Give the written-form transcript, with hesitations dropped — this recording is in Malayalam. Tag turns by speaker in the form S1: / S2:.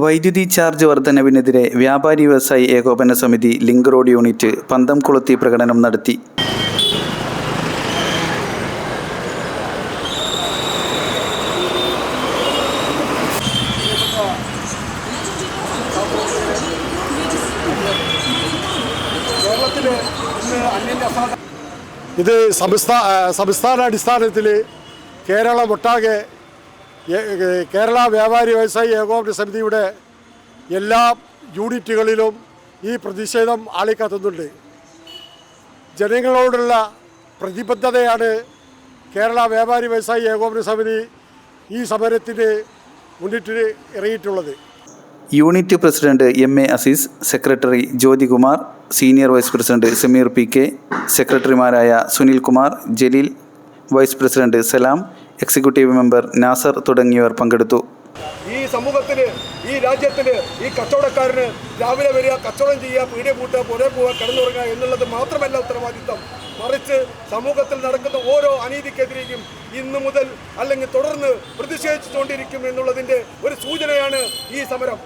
S1: വൈദ്യുതി ചാർജ് വർധനവിനെതിരെ വ്യാപാരി വ്യവസായി ഏകോപന സമിതി ലിങ്ക് റോഡ് യൂണിറ്റ് പന്തംകുളത്തി പ്രകടനം നടത്തി.
S2: ഇത് സംസ്ഥാന അടിസ്ഥാനത്തിൽ കേരളമൊട്ടാകെ കേരള വ്യാപാരി വ്യവസായി ഏകോപന സമിതിയുടെ എല്ലാ യൂണിറ്റുകളിലും ഈ പ്രതിഷേധം ആളിക്കത്തുന്നുണ്ട്. ജനങ്ങളോടുള്ള പ്രതിബദ്ധതയാണ് കേരള വ്യാപാരി വ്യവസായി ഏകോപന സമിതി ഈ സമരത്തിന് മുന്നിട്ട് ഇറങ്ങിയിട്ടുള്ളത്.
S1: Unit president MA. Aziz, secretary Jyothikumar, senior vice president Sameer PK, സെക്രട്ടറിമാരായ Sunilkumar, Jaleel, vice president Salam, executive member Nasar തുടങ്ങിയവർ പങ്കെടുത്തു.
S3: ഈ സമൂഹത്തിന്, ഈ രാജ്യത്തിന്, ഈ കച്ചവടക്കാരന് രാവിലെ വരിക, കച്ചവടം ചെയ്യുക, പീടിക പൂട്ടുക, പുറകെ പോവുക, കിടന്നുറങ്ങുക എന്നുള്ളത് മാത്രമല്ല ഉത്തരവാദിത്തം. മറിച്ച് സമൂഹത്തിൽ നടക്കുന്ന ഓരോ അനീതിക്കെതിരെയും ഇന്നു മുതൽ അല്ലെങ്കിൽ തുടർന്ന് പ്രതിഷേധിച്ചുകൊണ്ടിരിക്കും എന്നുള്ളതിൻ്റെ ഒരു സൂചനയാണ് ഈ സമരം.